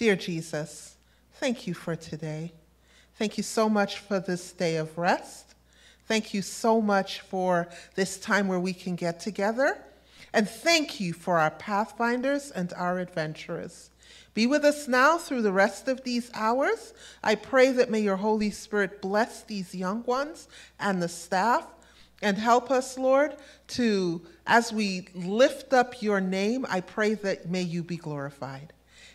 Dear Jesus, thank you for today. Thank you so much for this day of rest. Thank you so much for this time where we can get together. And thank you for our pathfinders and our adventurers. Be with us now through the rest of these hours. I pray that may your Holy Spirit bless these young ones and the staff and help us, Lord, to, as we lift up your name, I pray that may you be glorified.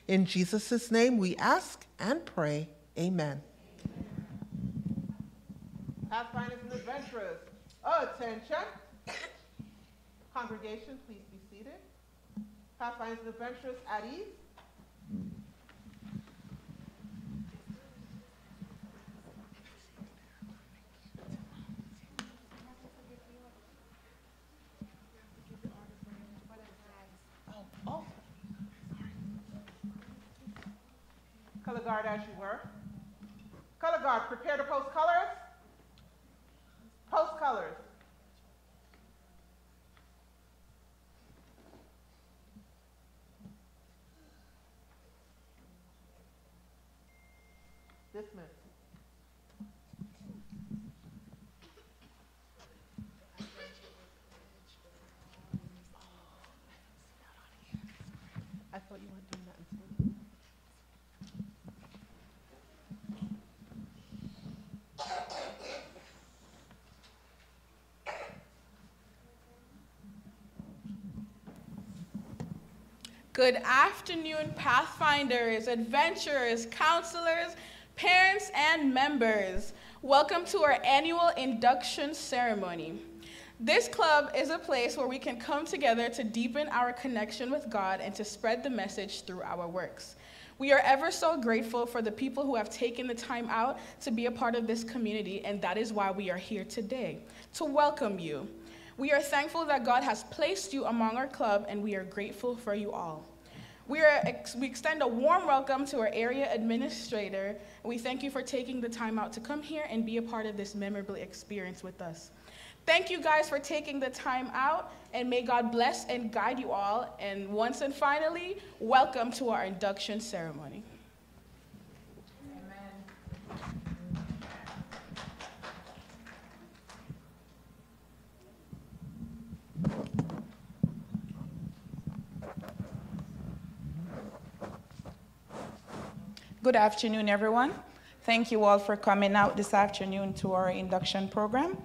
In Jesus' name we ask and pray. Amen. Pathfinders and adventurers, attention. Congregation, please be seated. Pathfinders and adventurers at ease. Oh. Color guard as you were. Color guard, prepare to post colors. Post colors. Dismiss. I thought you weren't doing that until. Good afternoon, Pathfinders, adventurers, counselors, parents, and members. Welcome to our annual induction ceremony. This club is a place where we can come together to deepen our connection with God and to spread the message through our works. We are ever so grateful for the people who have taken the time out to be a part of this community, and that is why we are here today, to welcome you. We are thankful that God has placed you among our club, and we are grateful for you all. We extend a warm welcome to our area administrator. We thank you for taking the time out to come here and be a part of this memorable experience with us. Thank you guys for taking the time out, and may God bless and guide you all. And once and finally, welcome to our induction ceremony. Good afternoon, everyone. Thank you all for coming out this afternoon to our induction program.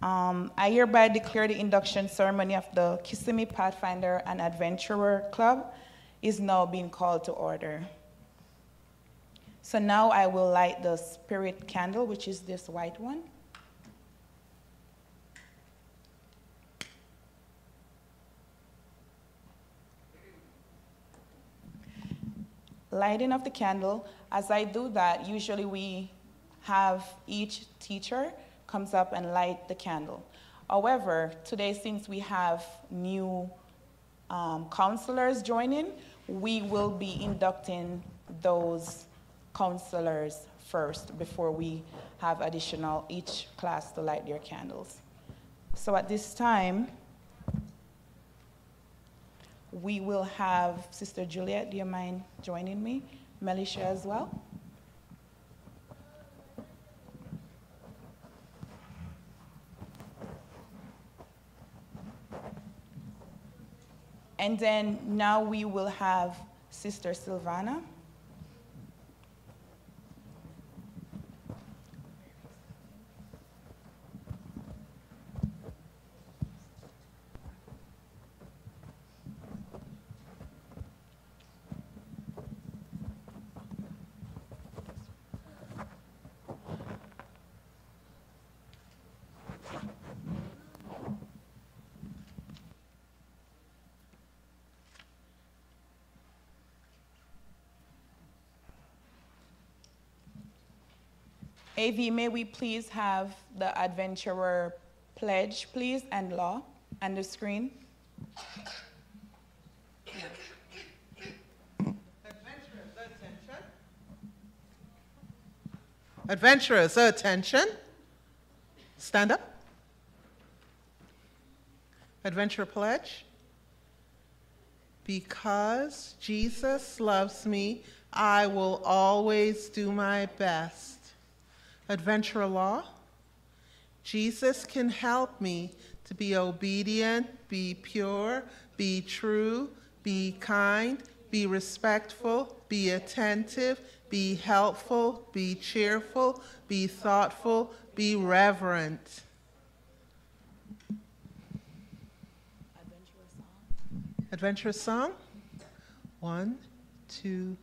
I hereby declare the induction ceremony of the Kissimmee Pathfinder and Adventurer Club is now being called to order. So now I will light the spirit candle, which is this white one. Lighting of the candle, as I do that, usually we have each teacher comes up and light the candle. However, today, since we have new counselors joining, we will be inducting those counselors first before we have additional each class to light their candles. So at this time, we will have Sister Juliet, do you mind joining me? Melisha as well. And then now we will have Sister Silvana. AV, may we please have the adventurer pledge, please, and law on the screen. Adventurers, attention. Adventurers, attention. Stand up. Adventurer pledge. Because Jesus loves me, I will always do my best. Adventure law. Jesus can help me to be obedient, be pure, be true, be kind, be respectful, be attentive, be helpful, be cheerful, be thoughtful, be reverent. Adventurous song? 1, 2,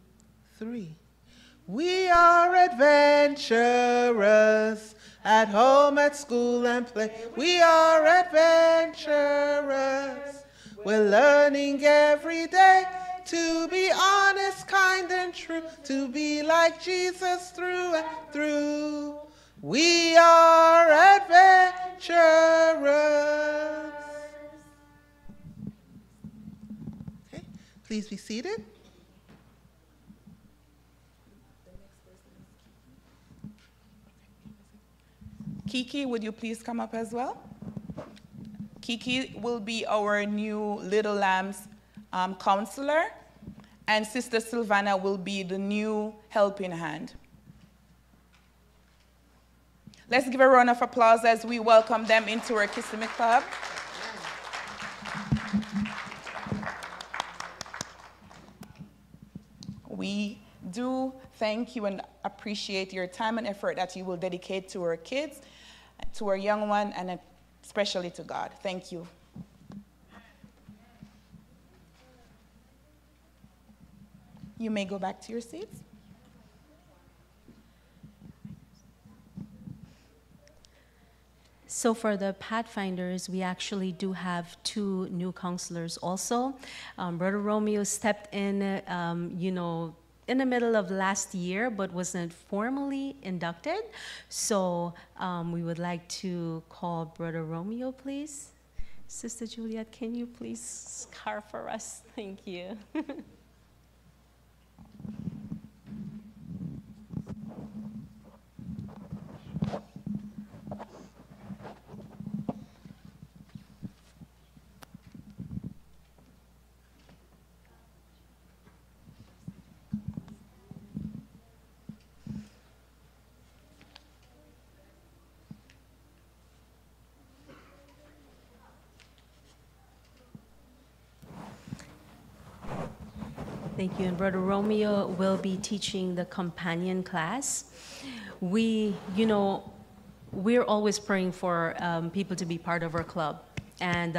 3. We are adventurous, at home, at school, and play. We are adventurous. We're learning every day to be honest, kind, and true, to be like Jesus through and through. We are adventurous. Okay, please be seated. Kiki, would you please come up as well? Kiki will be our new Little Lambs counselor, and Sister Silvana will be the new helping hand. Let's give a round of applause as we welcome them into our Kissimmee Club. We do thank you and appreciate your time and effort that you will dedicate to our kids, to our young one, and especially to God. Thank you. You may go back to your seats. So for the Pathfinders, we actually do have 2 new counselors also. Brother Romeo stepped in, in the middle of last year, but wasn't formally inducted. So we would like to call Brother Romeo, please. Sister Juliet, can you please carve for us? Thank you. Thank you. And Brother Romeo will be teaching the companion class. We're always praying for people to be part of our club. And,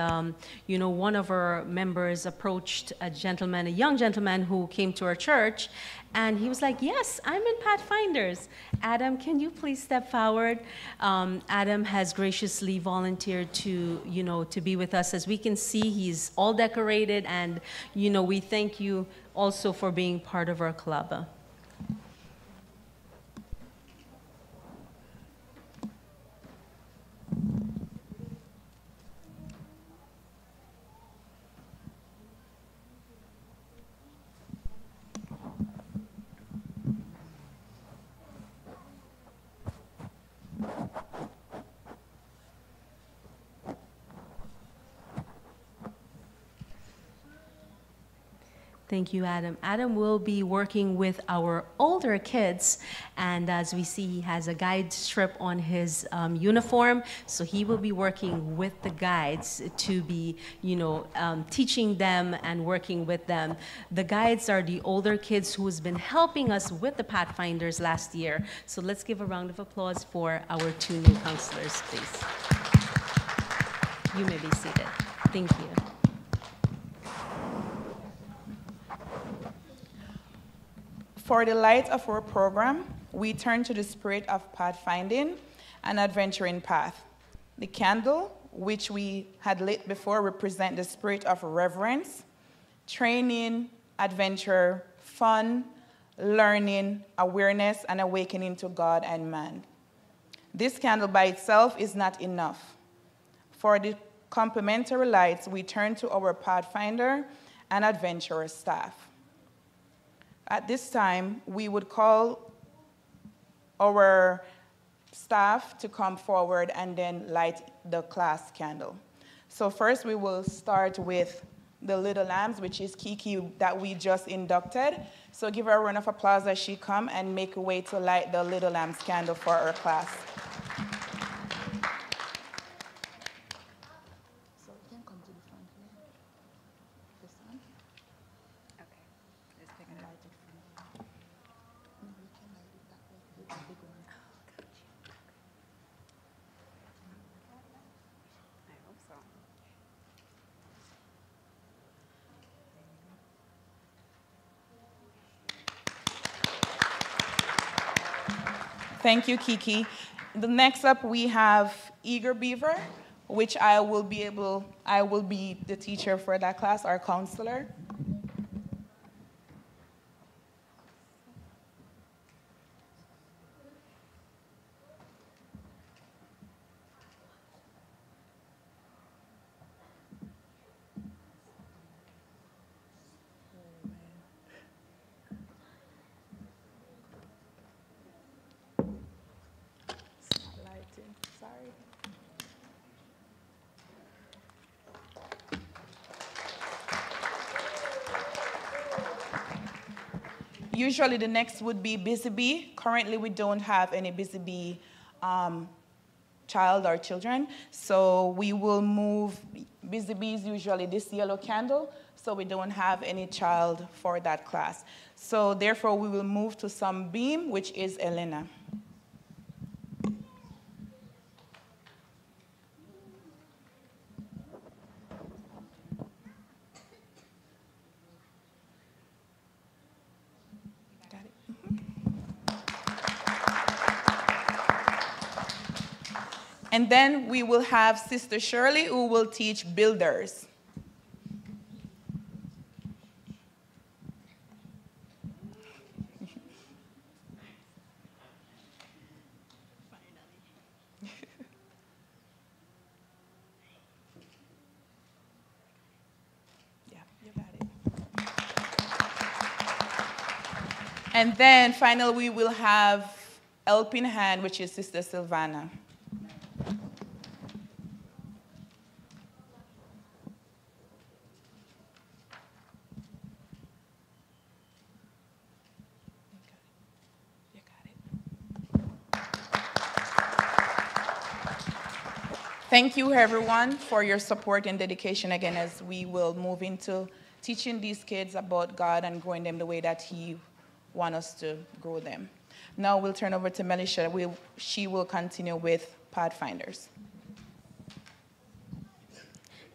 one of our members approached a young gentleman who came to our church, and he was like, yes, I'm in Pathfinders. Adam, can you please step forward? Adam has graciously volunteered to be with us. As we can see, he's all decorated, and, we thank you also for being part of our club. Thank you, Adam. Adam will be working with our older kids, and as we see, he has a guide strip on his uniform, so he will be working with the guides to be, teaching them and working with them. The guides are the older kids who has been helping us with the Pathfinders last year. So let's give a round of applause for our 2 new counselors, please. You may be seated. Thank you. For the light of our program, we turn to the spirit of pathfinding and adventuring path. The candle, which we had lit before, represent the spirit of reverence, training, adventure, fun, learning, awareness, and awakening to God and man. This candle by itself is not enough. For the complementary lights, we turn to our pathfinder and adventurer staff. At this time, we would call our staff to come forward and then light the class candle. So first we will start with the little lambs, which is Kiki that we just inducted. So give her a round of applause as she come and make her way to light the little lambs candle for our class. So you can come to the front here. This one. Okay. Let's pick And it up. light it from here. Maybe you can light it that way with the big one. I hope so. Thank you, Kiki. The next up we have Eager Beaver, which I will be the teacher for that class, our counselor. It's not lighting, sorry. Usually the next would be Busy Bee. Currently we don't have any Busy Bee child or children, so we will move. Busy Bee is usually this yellow candle, so we don't have any child for that class. So therefore we will move to some beam, which is Elena. Got it? And then we will have Sister Shirley, who will teach builders. Yeah, you got it. And then finally, we will have Helping Hand, which is Sister Silvana. You got it. Thank you, everyone, for your support and dedication again as we will move into teaching these kids about God and growing them the way that He wants us to grow them. Now we'll turn over to Melisha. She will continue with Pathfinders.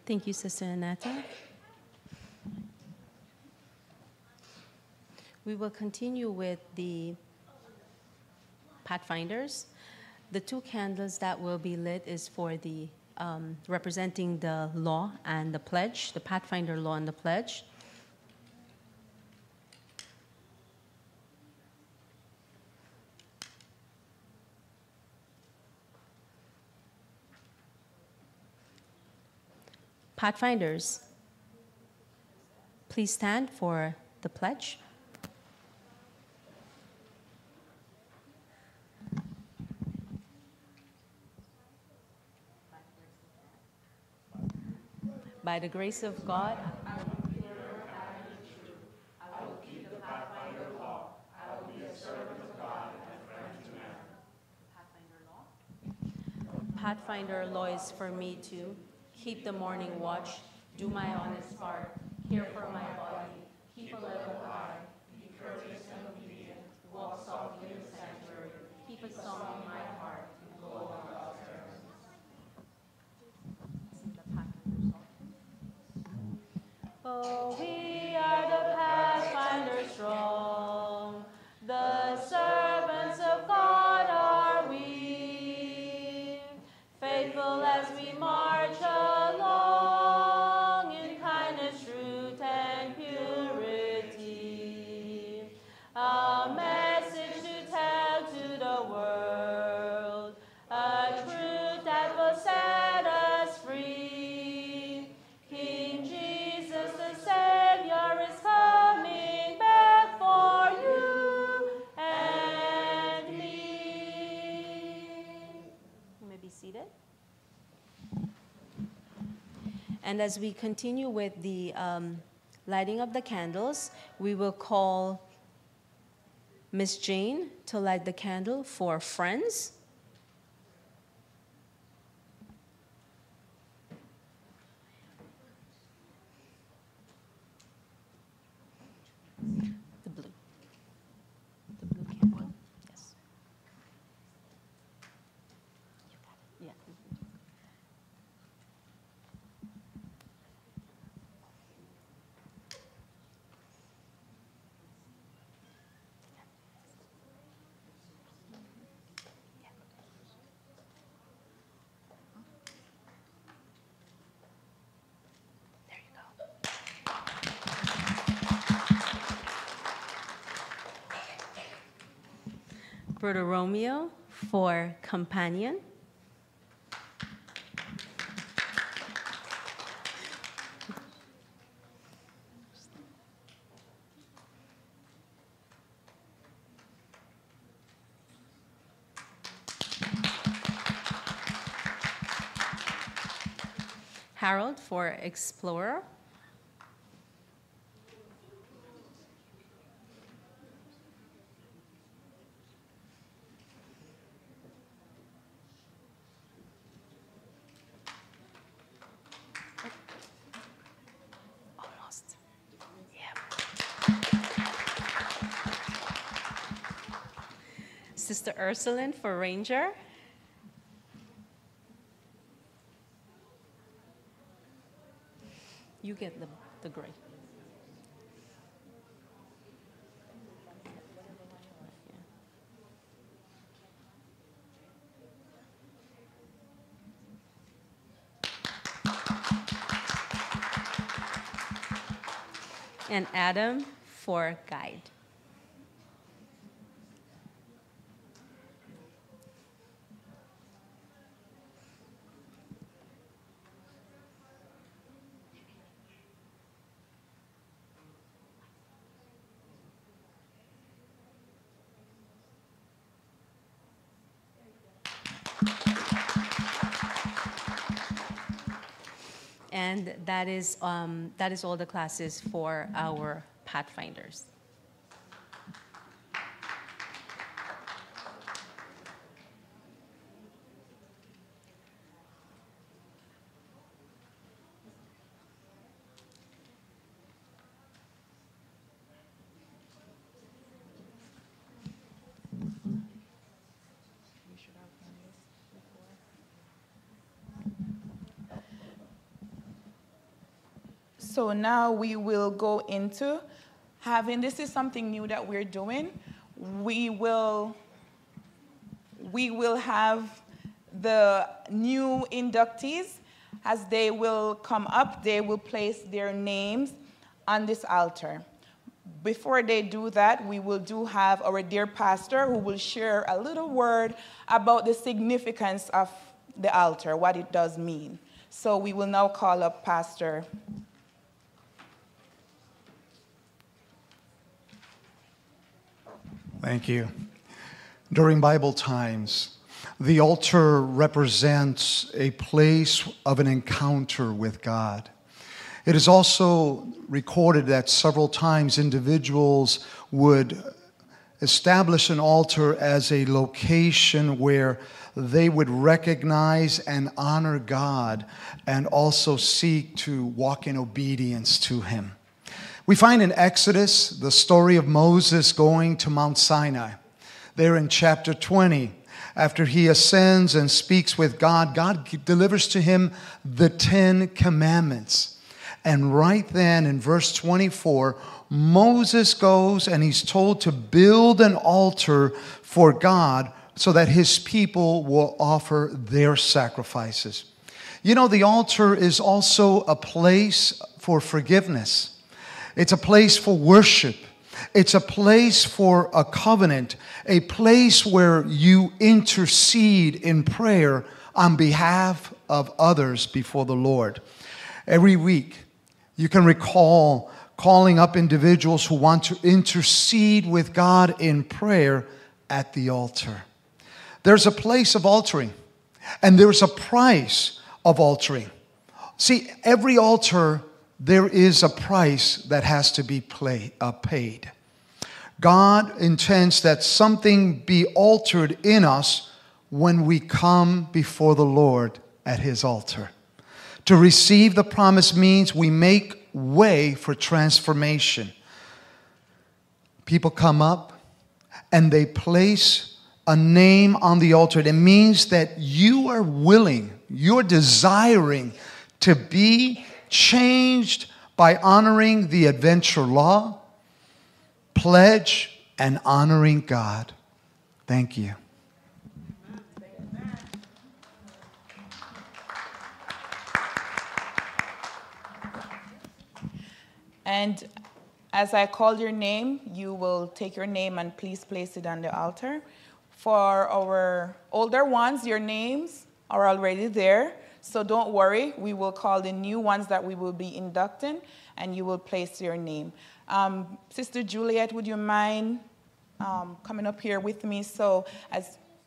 Thank you, Sister Aneta. We will continue with the Pathfinders. The two candles that will be lit is for the representing the law and the pledge, the Pathfinder law and the pledge. Pathfinders, please stand for the pledge. By the grace of God, Pathfinder law is for me to keep the morning watch, do my honest part, care for my body, keep a level eye, be courteous and obedient, walk softly in the sanctuary, keep a song in my heart, go on God's terms. Sing the Pathfinder song. Oh, we are the Pathfinders strong, the servants of God are we, faithful as we march along in kindness, truth, and purity. A message to tell to the world, a truth that will set us free. King Jesus the Savior And as we continue with the lighting of the candles, we will call Miss Jane to light the candle for Friends. The blue. The blue candle. Yes. You got it. Yeah. There you go. Brother Romeo for Companion. Harold for Explorer. Almost. Yep. Sister Ursuline for Ranger. You get the gray. And Adam for Guide. And that is all the classes for our Pathfinders. So now we will go into having, this is something new that we're doing. We will have the new inductees, as they will come up, they will place their names on this altar. Before they do that, we will have our dear pastor who will share a little word about the significance of the altar, what it does mean. So we will now call up Pastor. Thank you. During Bible times, the altar represents a place of an encounter with God. It is also recorded that several times individuals would establish an altar as a location where they would recognize and honor God and also seek to walk in obedience to Him. We find in Exodus the story of Moses going to Mount Sinai. There in chapter 20, after he ascends and speaks with God, God delivers to him the 10 Commandments. And right then in verse 24, Moses goes and he's told to build an altar for God so that his people will offer their sacrifices. You know, the altar is also a place for forgiveness. It's a place for worship. It's a place for a covenant, a place where you intercede in prayer on behalf of others before the Lord. Every week, you can recall calling up individuals who want to intercede with God in prayer at the altar. There's a place of altering, and there's a price of altering. See, every altar, there is a price that has to be paid. God intends that something be altered in us when we come before the Lord at His altar. To receive the promise means we make way for transformation. People come up and they place a name on the altar. It means that you are willing, you're desiring to be changed by honoring the adventure law, pledge, and honoring God. Thank you. And as I call your name, you will take your name and please place it on the altar. For our older ones, your names are already there. So don't worry, we will call the new ones that we will be inducting, and you will place your name. Sister Juliet, would you mind coming up here with me? So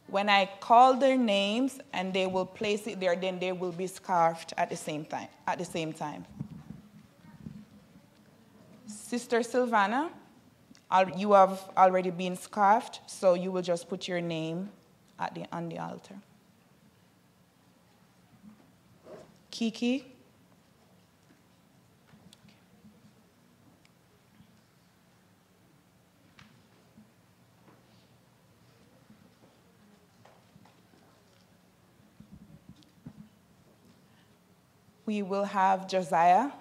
when I call their names and they will place it there, then they will be scarfed at the same time. Sister Silvana, you have already been scarfed, so you will just put your name on the altar. Kiki. We will have Josiah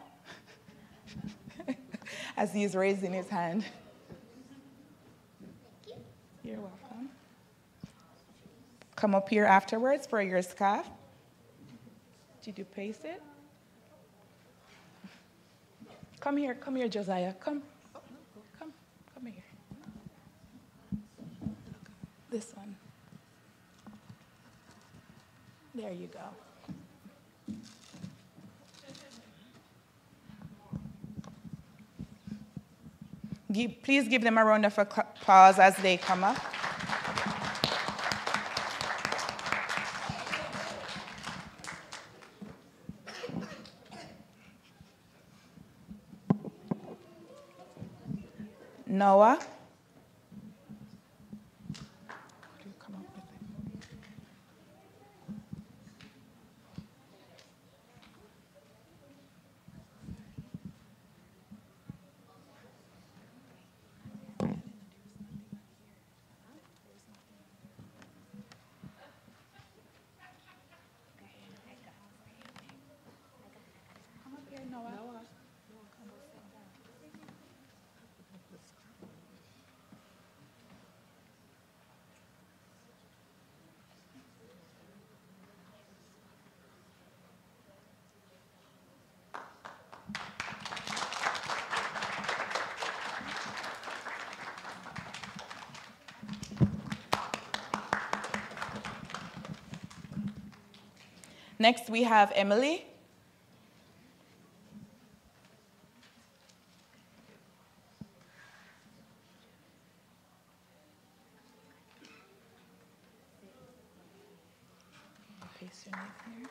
as he is raising his hand. You're welcome. Come up here afterwards for your scarf. Did you paste it? Come here, Josiah. Come here. This one. There you go. Please give them a round of applause as they come up. Noah. Next, we have Emily. Paste your name here.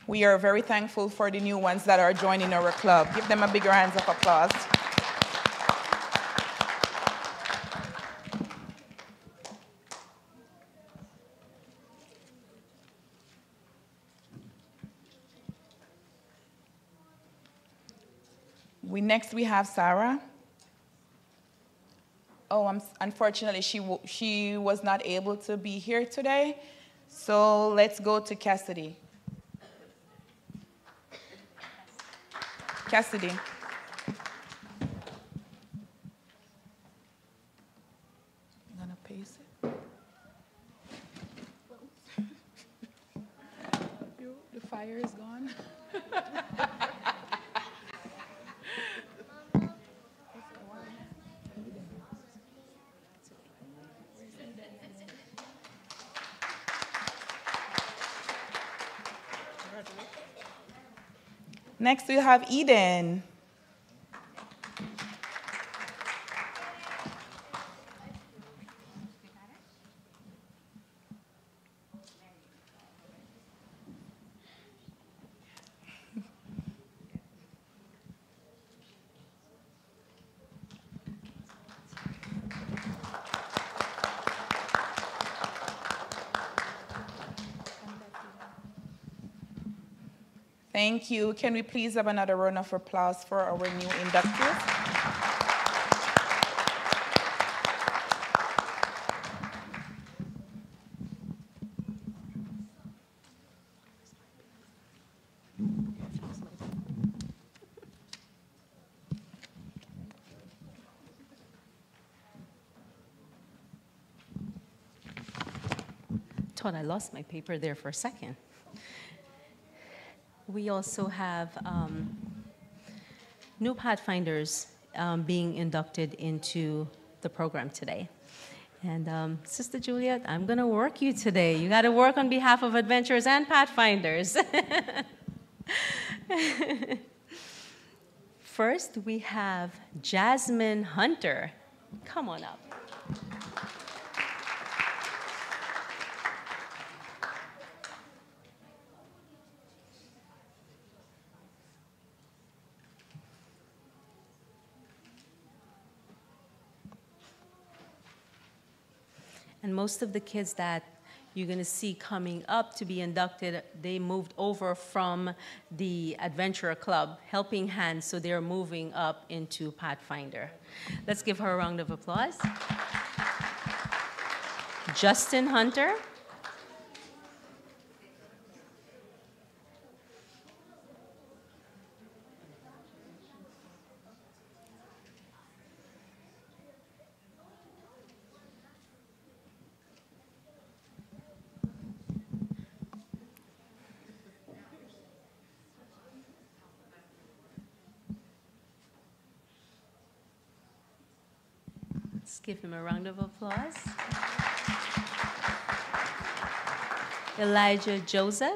We are very thankful for the new ones that are joining our club. Give them a big round of applause. Next we have Sarah. Oh, unfortunately, she was not able to be here today. So let's go to Cassidy. Cassidy. I'm gonna paste it. The fire is gone. Next we have Eden. Thank you. Can we please have another round of applause for our new inductees? Thought I lost my paper there for a second. We also have new Pathfinders being inducted into the program today. And Sister Juliet, I'm going to work you today. You got to work on behalf of Adventurers and Pathfinders. First, we have Jasmine Hunter. Come on up. And most of the kids that you're going to see coming up to be inducted, they moved over from the Adventurer Club, Helping Hands, so they're moving up into Pathfinder. Let's give her a round of applause. Justin Hunter. Let's give him a round of applause. Elijah Joseph.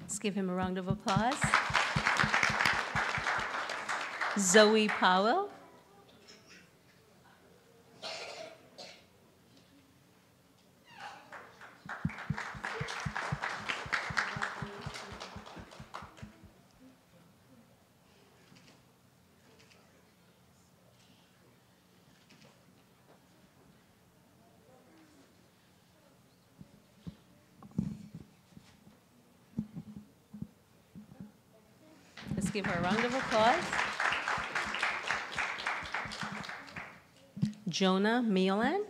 Let's give him a round of applause. Zoe Powell. Let's give her a round of applause. Jonah Milan.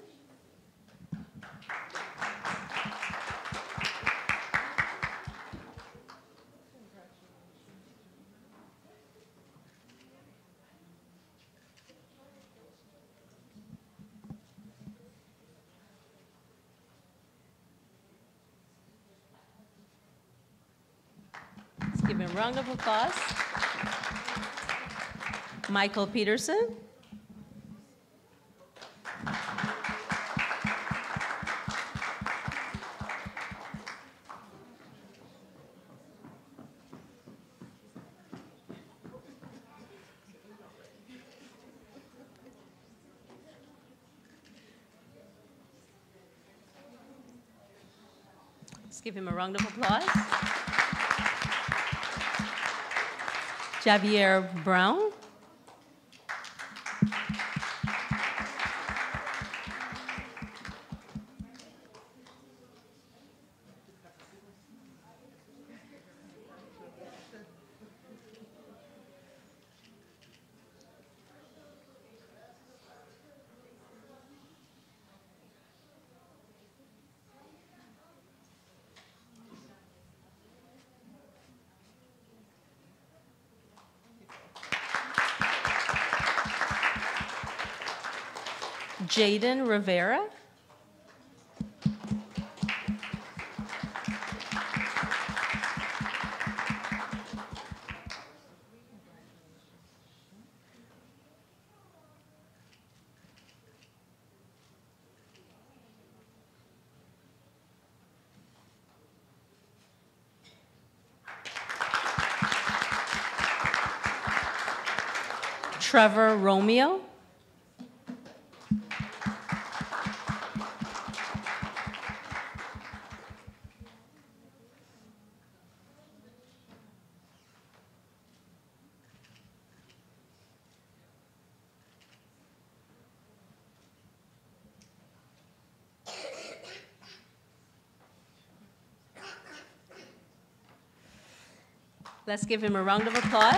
Let's give him a round of applause. Michael Peterson. Let's give him a round of applause. Javier Brown. Jaden Rivera. Trevor Romeo. Let's give him a round of applause.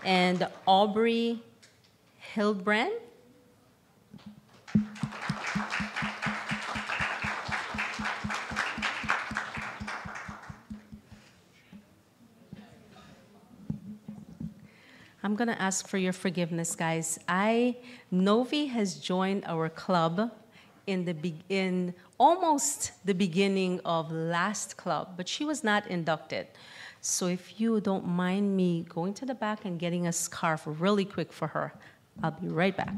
And Aubrey Hildbrand. I'm going to ask for your forgiveness, guys. Novi has joined our club in almost the beginning of last club, but she was not inducted. So if you don't mind me going to the back and getting a scarf really quick for her, I'll be right back.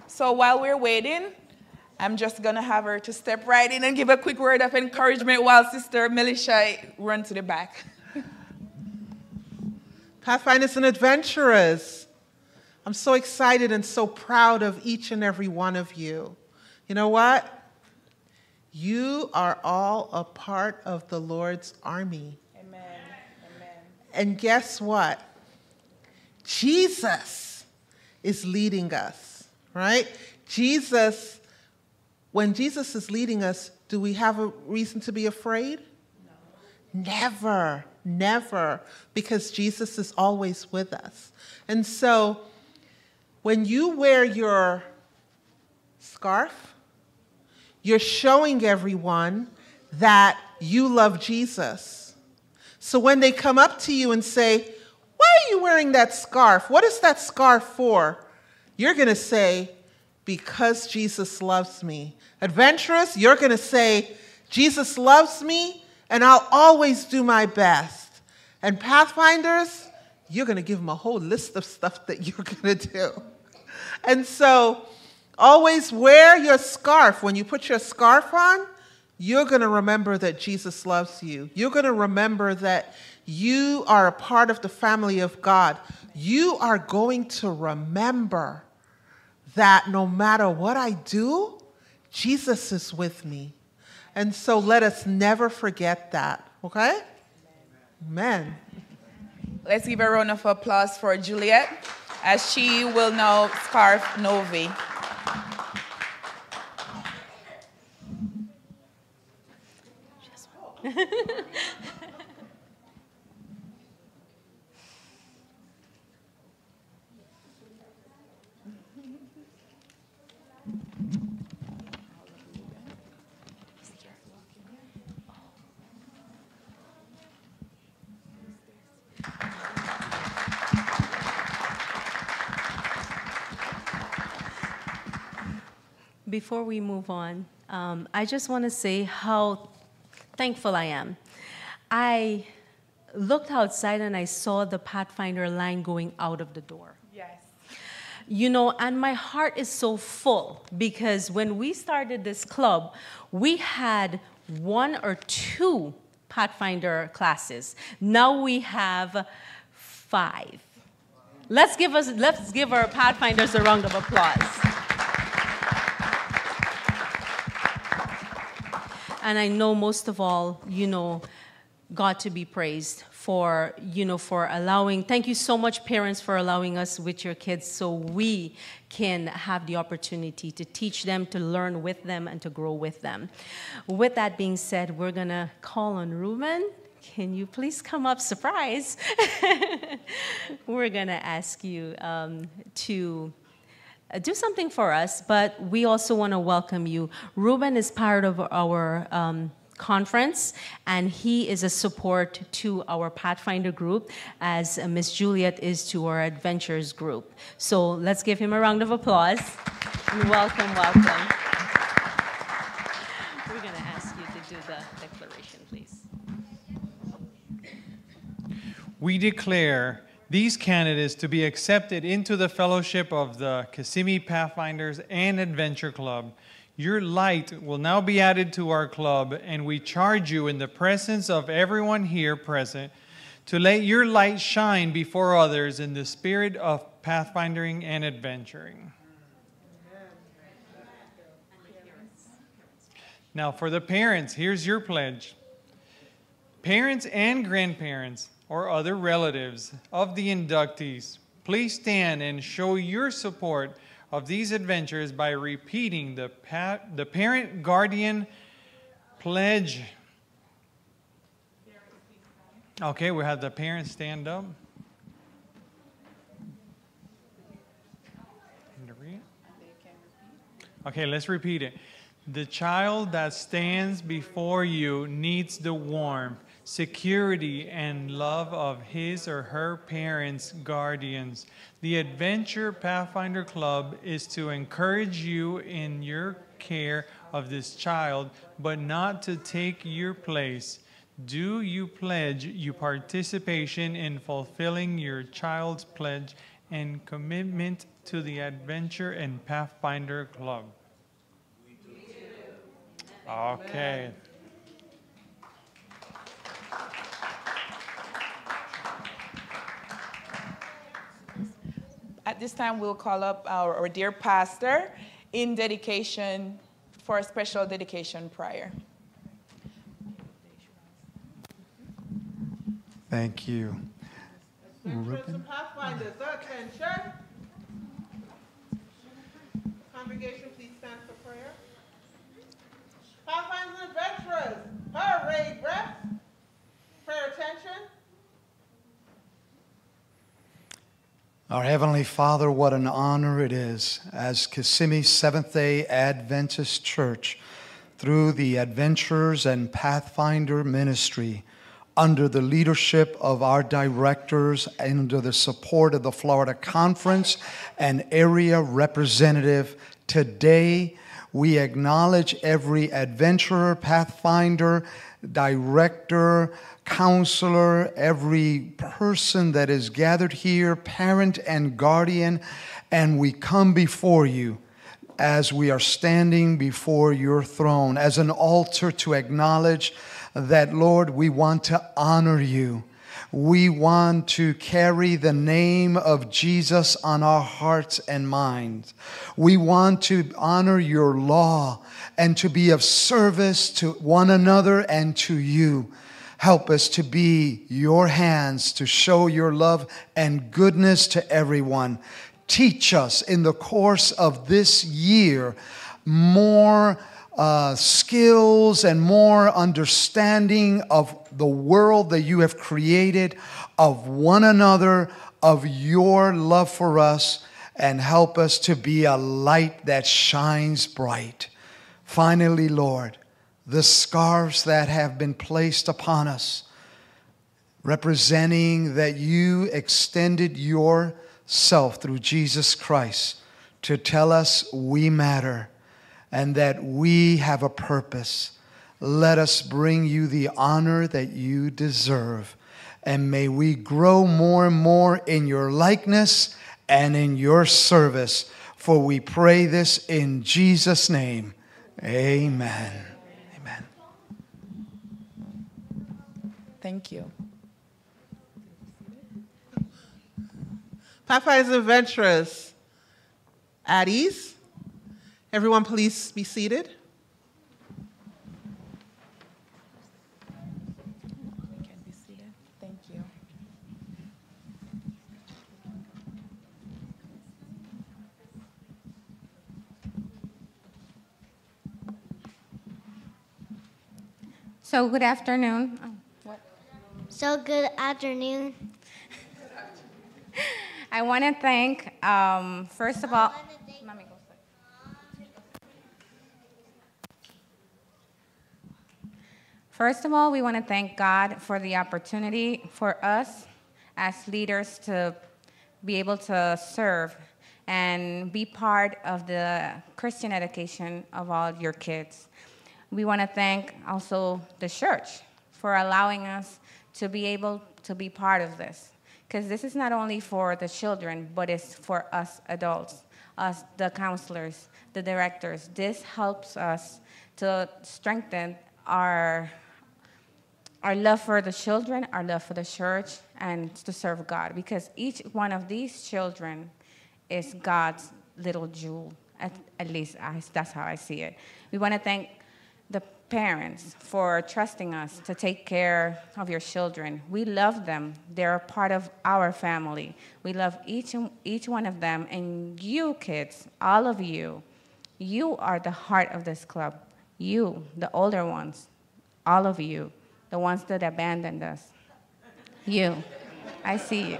So while we're waiting, I'm just going to have her to step right in and give a quick word of encouragement while Sister Melisha runs to the back. Pathfinders and adventurers, I'm so excited and so proud of each and every one of you. You know what? You are all a part of the Lord's army. Amen. Amen. And guess what? Jesus is leading us, right? When Jesus is leading us, do we have a reason to be afraid? No. Never. Never, because Jesus is always with us. And so when you wear your scarf, you're showing everyone that you love Jesus. So when they come up to you and say, "Why are you wearing that scarf? What is that scarf for?" You're going to say, "Because Jesus loves me." Adventurous, you're going to say, "Jesus loves me, and I'll always do my best." And Pathfinders, you're going to give them a whole list of stuff that you're going to do. And so always wear your scarf. When you put your scarf on, you're going to remember that Jesus loves you. You're going to remember that you are a part of the family of God. You are going to remember that no matter what I do, Jesus is with me. And so let us never forget that, okay? Amen. Let's give a round of applause for Juliet as she will now scarf Novi. Before we move on, I just want to say how thankful I am. I looked outside and I saw the Pathfinder line going out of the door. Yes. You know, and my heart is so full because when we started this club, we had 1 or 2 Pathfinder classes. Now we have 5. Let's give our Pathfinders a round of applause. And I know most of all, you know, God to be praised for, you know, for allowing, thank you so much parents for allowing us with your kids so we can have the opportunity to teach them, to learn with them, and to grow with them. With that being said, we're gonna call on Ruben. Can you please come up? Surprise. We're gonna ask you to do something for us, but we also want to welcome you. Ruben is part of our conference, and he is a support to our Pathfinder group, as Miss Juliet is to our Adventures group. So let's give him a round of applause. Welcome, welcome. We're going to ask you to do the declaration, please. We declare these candidates to be accepted into the fellowship of the Kissimmee Pathfinders and Adventure Club. Your light will now be added to our club, and we charge you in the presence of everyone here present to let your light shine before others in the spirit of pathfinding and adventuring. Now for the parents, here's your pledge. Parents and grandparents or other relatives of the inductees, please stand and show your support of these adventures by repeating the parent guardian pledge. Okay, we have the parents stand up. Okay, let's repeat it. The child that stands before you needs the warmth, security, and love of his or her parents, guardians. The Adventure Pathfinder Club is to encourage you in your care of this child, but not to take your place. Do you pledge your participation in fulfilling your child's pledge and commitment to the Adventure and Pathfinder Club? We do. Okay. At this time, we'll call up our dear pastor in dedication for a special dedication prayer. Thank you. Adventurers and Pathfinders, attention. Congregation, please stand for prayer. Pathfinders and Adventurers, parade breath. Prayer attention. Our Heavenly Father, what an honor it is as Kissimmee Seventh-day Adventist Church, through the Adventurers and Pathfinder Ministry, under the leadership of our directors, and under the support of the Florida Conference and area representative, today we acknowledge every adventurer, pathfinder, director, counselor, every person that is gathered here, parent and guardian, and we come before you as we are standing before your throne as an altar to acknowledge that, Lord, we want to honor you. We want to carry the name of Jesus on our hearts and minds. We want to honor your law and to be of service to one another and to you. Help us to be your hands to show your love and goodness to everyone. Teach us in the course of this year more skills and more understanding of the world that you have created, of one another, of your love for us, and help us to be a light that shines bright. Finally, Lord, the scarves that have been placed upon us, representing that you extended yourself through Jesus Christ to tell us we matter and that we have a purpose. Let us bring you the honor that you deserve. And may we grow more and more in your likeness and in your service. For we pray this in Jesus' name. Amen. Amen. Thank you. Pathfinders and Adventurers, at ease. Everyone, please be seated. We can be seated. Thank you. So good afternoon. So good afternoon. I want to thank, first of all, we want to thank God for the opportunity for us as leaders to be able to serve and be part of the Christian education of all your kids. We want to thank also the church for allowing us to be able to be part of this. Because this is not only for the children, but it's for us adults, us, the counselors, the directors. This helps us to strengthen our love for the children, our love for the church, and to serve God. Because each one of these children is God's little jewel. At least that's how I see it. We want to thank the parents for trusting us to take care of your children. We love them. They're a part of our family. We love each one of them. And you kids, all of you, you are the heart of this club. You, the older ones, all of you, the ones that abandoned us. You, I see you.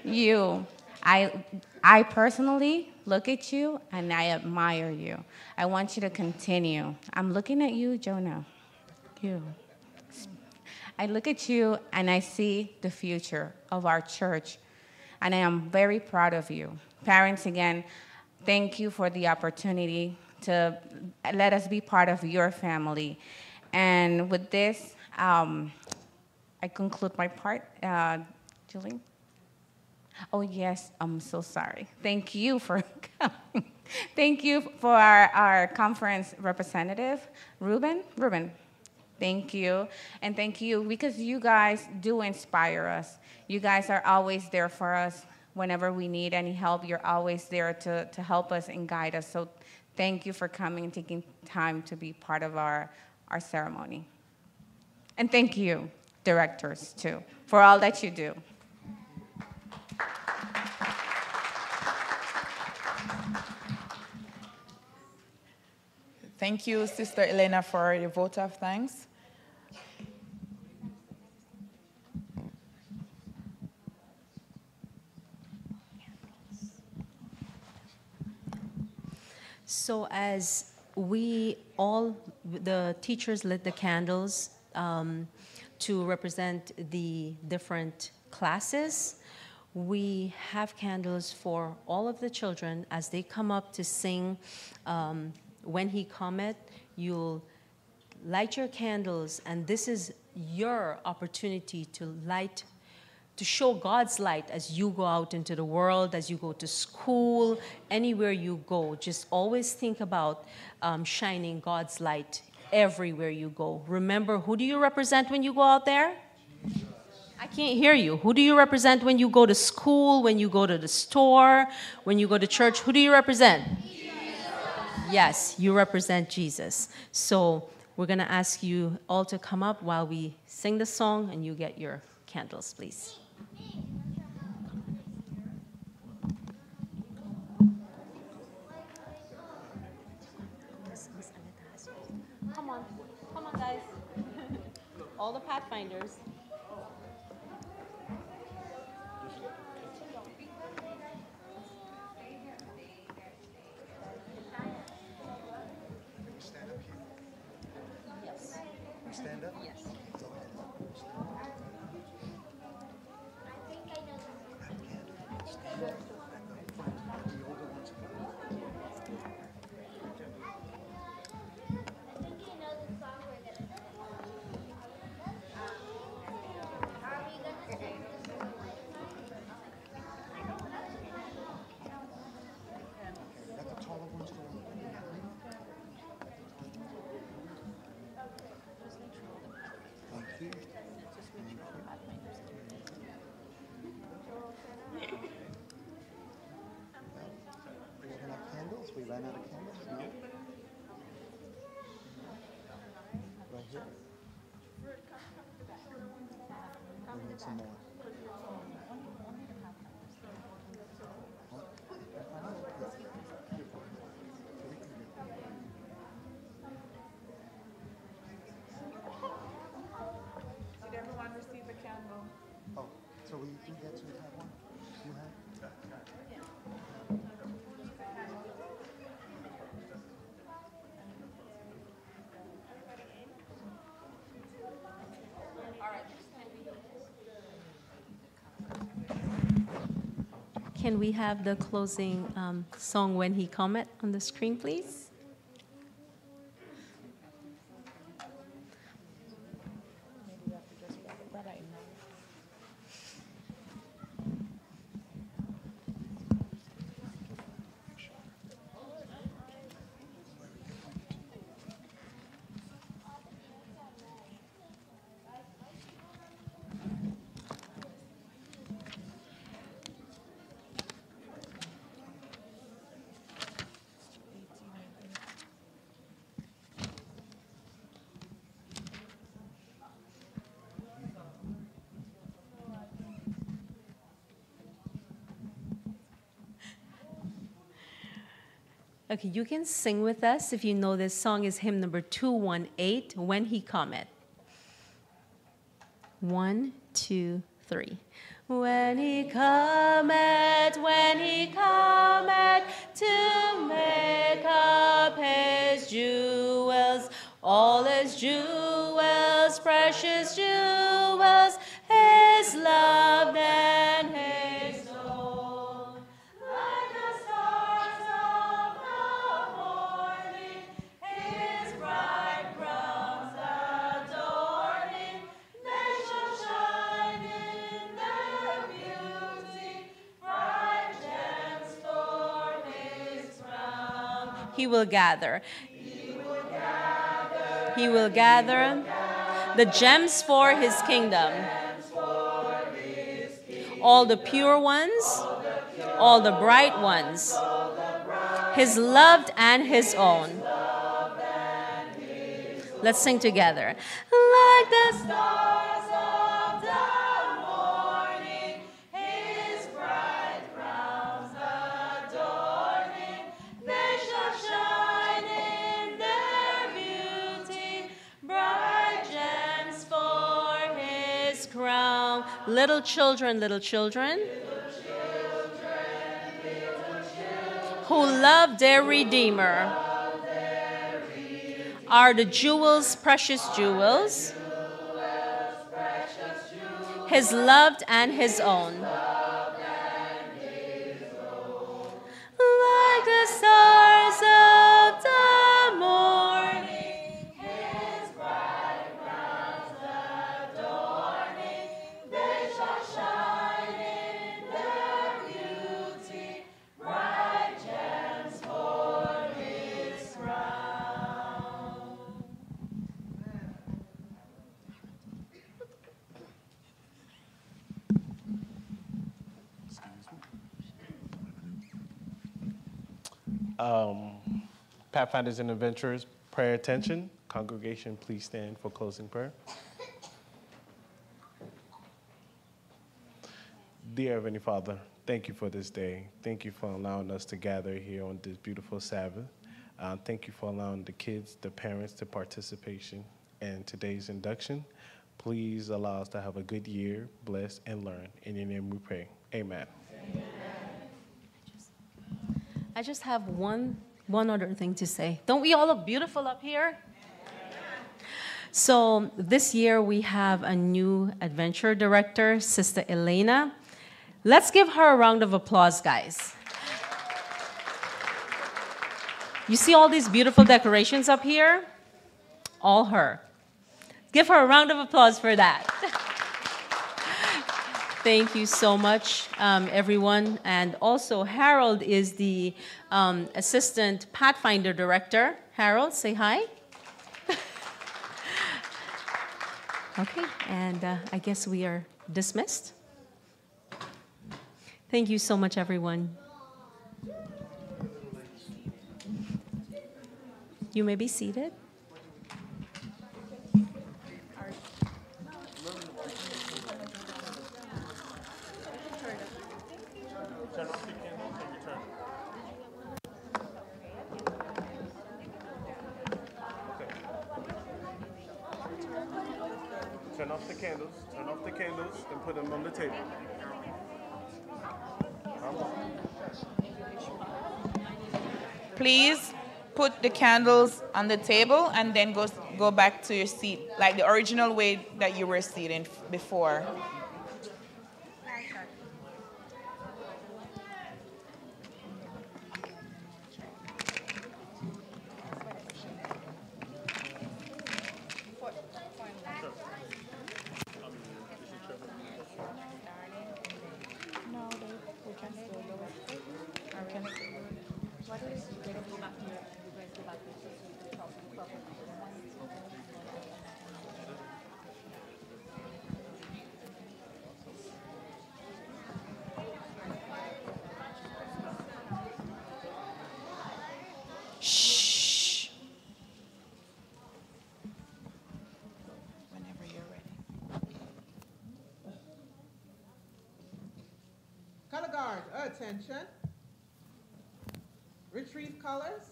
You, I personally look at you and I admire you. I want you to continue. I'm looking at you, Jonah. You. I look at you and I see the future of our church. And I am very proud of you. Parents, again, thank you for the opportunity to let us be part of your family. And with this, I conclude my part. Julie? Oh, yes, I'm so sorry. Thank you for coming. Thank you for our conference representative, Ruben. Ruben, thank you. And thank you because you guys do inspire us. You guys are always there for us. Whenever we need any help, you're always there to help us and guide us. So thank you for coming and taking time to be part of our ceremony. And thank you, directors, too, for all that you do. Thank you, Sister Elena, for the vote of thanks. So as we all, the teachers lit the candles to represent the different classes, we have candles for all of the children as they come up to sing When He Cometh. You'll light your candles, and this is your opportunity to light, to show God's light as you go out into the world, as you go to school, anywhere you go. Just always think about shining God's light everywhere you go. Remember, who do you represent when you go out there? I can't hear you. Who do you represent when you go to school, when you go to the store, when you go to church? Who do you represent? Yes, you represent Jesus. So we're going to ask you all to come up while we sing the song, and you get your candles, please. Come on, guys. All the Pathfinders. Stand up? Yes. We ran out of candles? No? Right here? We need some more. Did everyone receive a candle? Oh, so we do get to have one? You have? Can we have the closing song When He Cometh on the screen, please? Okay, you can sing with us. If you know this song is hymn number 218, When He Cometh. 1, 2, 3. When he cometh to make up his jewels, all his jewels, precious jewels, his love and his own. Like the stars of the morning, his bright crowns adorning, they shall shine in their beauty, bright gems for his crown. He will gather. He will gather the gems for his kingdom. All the pure ones, all the bright ones, his loved and his own. Let's sing together. Like the stars of the morning, his bright crowns adorning, they shall shine in their beauty, bright gems for his crown. Little children, who love their Redeemer, are the jewels, precious jewels, his loved and his own. Like the stars of the morning, his bright crowns adorning, they shall shine in their beauty, bright gems for his crown. Pathfinders and Adventurers, prayer attention. Congregation, please stand for closing prayer. Dear Heavenly Father, thank you for this day. Thank you for allowing us to gather here on this beautiful Sabbath. Thank you for allowing the kids, the parents to participation in today's induction. Please allow us to have a good year, bless, and learn. In your name we pray. Amen. I just have one other thing to say. Don't we all look beautiful up here? So this year we have a new adventure director, Sister Elena. Let's give her a round of applause, guys. You see all these beautiful decorations up here? All her. Give her a round of applause for that. Thank you so much, everyone. And also, Harold is the Assistant Pathfinder Director. Harold, say hi. Okay, and I guess we are dismissed. Thank you so much, everyone. You may be seated. Turn off the candles, and put them on the table. Please put the candles on the table and then go back to your seat, like the original way that you were seated before. Shh. Whenever you're ready. Color guard, attention. Retrieve colors.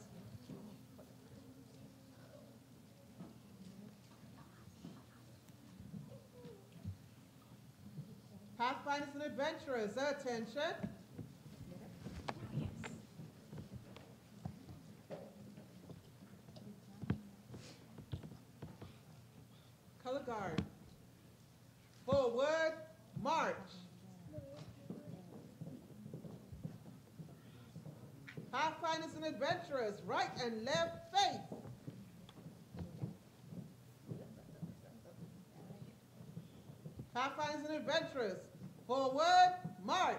Pathfinders and adventurers, attention. Color guard. Forward, march. Pathfinders and adventurers, right and left face. Pathfinders and adventurers, forward, march.